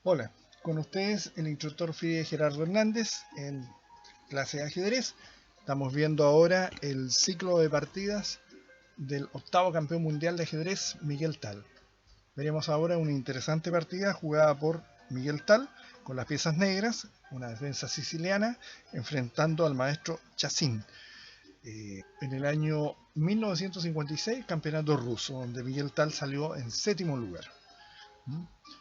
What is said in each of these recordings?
Hola, con ustedes el instructor FIDE Gerardo Hernández en clase de ajedrez. Estamos viendo ahora el ciclo de partidas del octavo campeón mundial de ajedrez, Miguel Tal. Veremos ahora una interesante partida jugada por Miguel Tal con las piezas negras, una defensa siciliana, enfrentando al maestro Chacín. En el año 1956, campeonato ruso, donde Miguel Tal salió en séptimo lugar.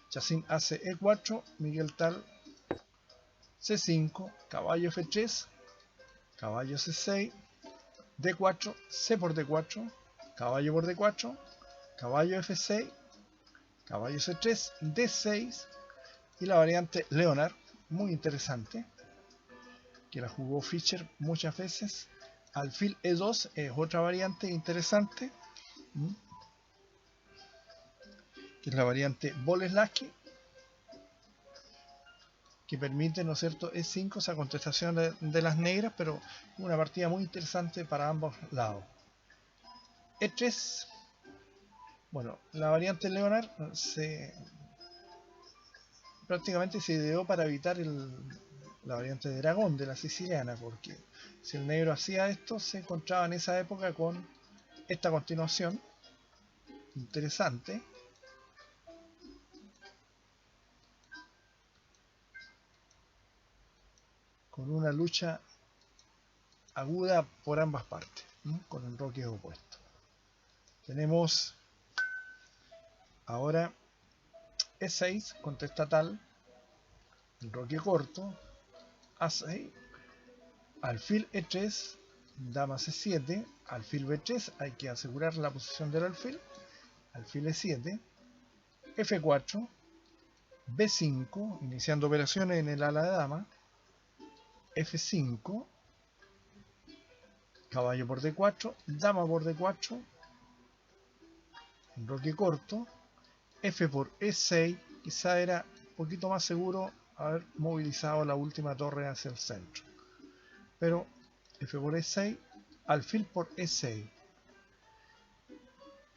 Chacín hace E4, Miguel Tal C5, caballo F3, caballo C6, D4, C por D4, caballo por D4, caballo F6, caballo C3, D6 y la variante Leonard, muy interesante, que la jugó Fischer muchas veces. Alfil E2 es otra variante interesante, que es la variante Boleslavsky, que permite, ¿no es cierto?, E5, esa contestación de las negras, pero una partida muy interesante para ambos lados. E3, bueno, la variante Leonard prácticamente se ideó para evitar la variante de dragón de la siciliana, porque si el negro hacía esto, se encontraba en esa época con esta continuación interesante, con una lucha aguda por ambas partes, con enroques opuestos. Tenemos ahora E6, contesta tal, enroque corto, A6, alfil E3, dama C7, alfil B3, hay que asegurar la posición del alfil, alfil E7, F4, B5, iniciando operaciones en el ala de dama, F5, caballo por D4, dama por D4, enroque corto, F por E6, quizá era un poquito más seguro haber movilizado la última torre hacia el centro, pero F por E6, alfil por E6.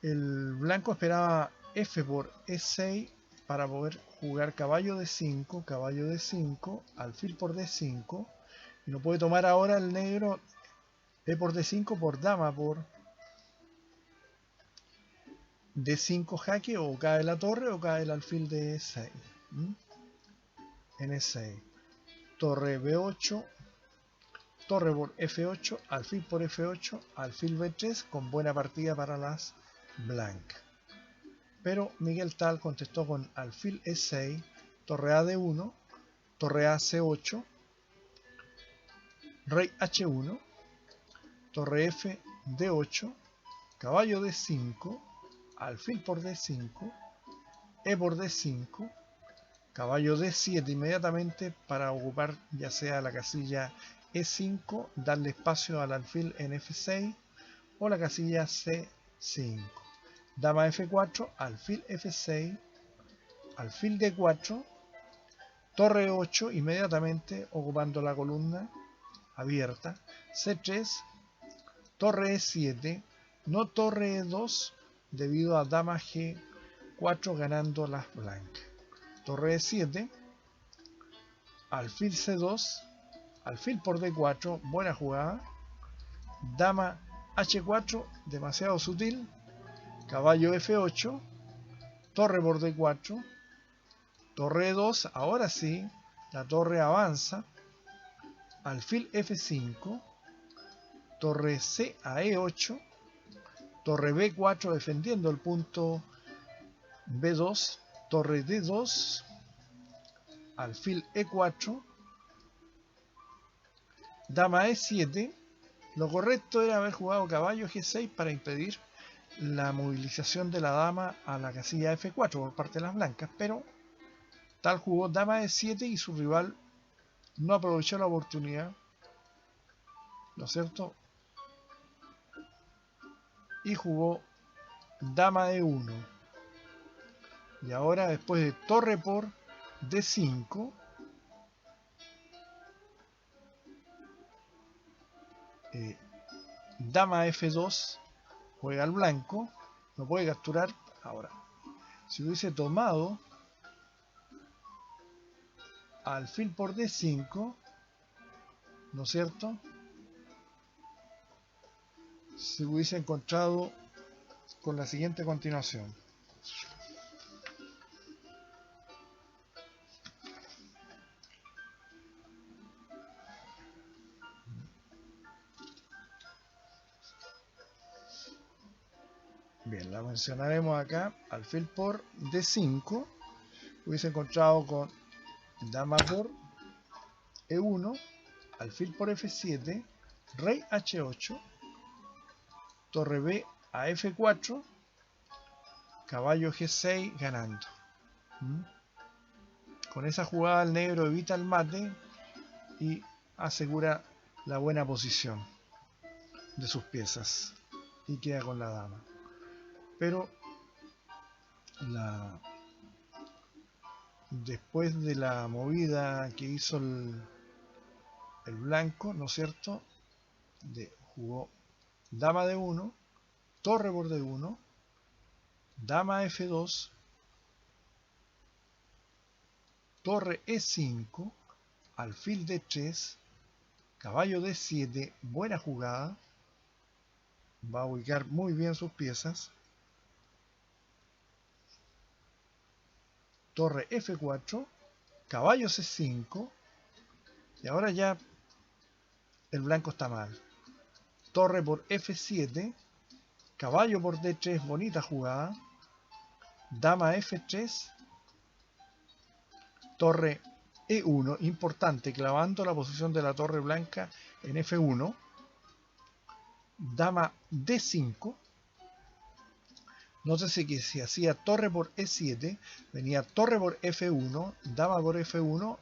El blanco esperaba F por E6 para poder jugar caballo D5, caballo D5, alfil por D5, y no puede tomar ahora el negro E por D5 por dama por D5 jaque, o cae la torre o cae el alfil de E6. En E6, torre B8, torre por F8, alfil por F8, alfil B3, con buena partida para las blancas. Pero Miguel Tal contestó con alfil E6, torre A D1, torre A C8, rey H1, torre F D8, caballo D5, alfil por D5, E por D5, caballo D7 inmediatamente para ocupar ya sea la casilla E5, darle espacio al alfil en F6 o la casilla C5. Dama F4, alfil F6, alfil D4, torre 8 inmediatamente ocupando la columna abierta, C3, torre E7, no torre E2 debido a dama G4 ganando las blancas. Torre E7, alfil C2, alfil por D4, buena jugada, dama H4, demasiado sutil, caballo F8, torre por D4, torre E2, ahora sí, la torre avanza, alfil F5, torre C a E8, torre B4 defendiendo el punto B2, torre D2, alfil E4, dama E7. Lo correcto era haber jugado caballo G6 para impedir la movilización de la dama a la casilla F4 por parte de las blancas, pero Tal jugó dama E7 y su rival no aprovechó la oportunidad, ¿no es cierto? Y jugó dama E1. Y ahora, después de torre por D5, dama F2, juega al blanco, no puede capturar. Ahora, si hubiese tomado alfil por D5, ¿no es cierto? Se hubiese encontrado con la siguiente continuación. Bien, la mencionaremos acá. Alfil por D5. Hubiese encontrado con dama por E1, alfil por F7, rey H8, torre B a F4, caballo G6 ganando. Con esa jugada el negro evita el mate y asegura la buena posición de sus piezas y queda con la dama. Pero después de la movida que hizo el blanco, ¿no es cierto? Jugó dama D1, torre por D1, dama F2, torre E5, alfil D3, caballo D7, buena jugada, va a ubicar muy bien sus piezas, torre F4, caballo C5, y ahora ya el blanco está mal. Torre por F7, caballo por D3, bonita jugada, dama F3, torre E1, importante, clavando la posición de la torre blanca en F1, dama D5, nótese que si hacía torre por E7, venía torre por F1, dama por F1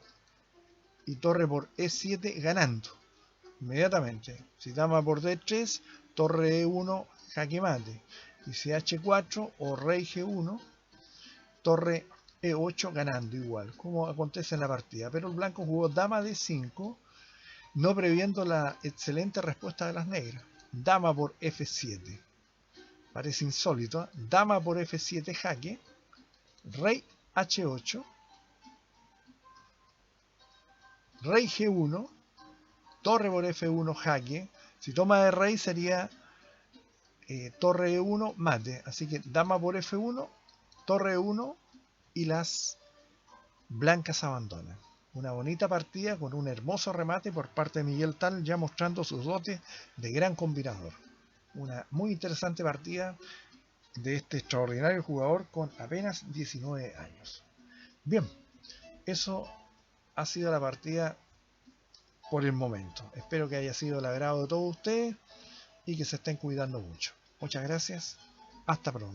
y torre por E7 ganando inmediatamente. Si dama por D3, torre E1 jaque mate, y si H4 o rey G1, torre E8 ganando igual, como acontece en la partida. Pero el blanco jugó dama D5, no previendo la excelente respuesta de las negras. Dama por F7, parece insólito. Dama por F7 jaque, rey H8, rey G1, torre por F1 jaque. Si toma de rey sería torre E1 mate, así que dama por F1, torre E1 y las blancas abandonan. Una bonita partida con un hermoso remate por parte de Miguel Tal, ya mostrando sus dotes de gran combinador. Una muy interesante partida de este extraordinario jugador con apenas 19 años. Bien, eso ha sido la partida por el momento. Espero que haya sido el agrado de todos ustedes y que se estén cuidando mucho. Muchas gracias. Hasta pronto.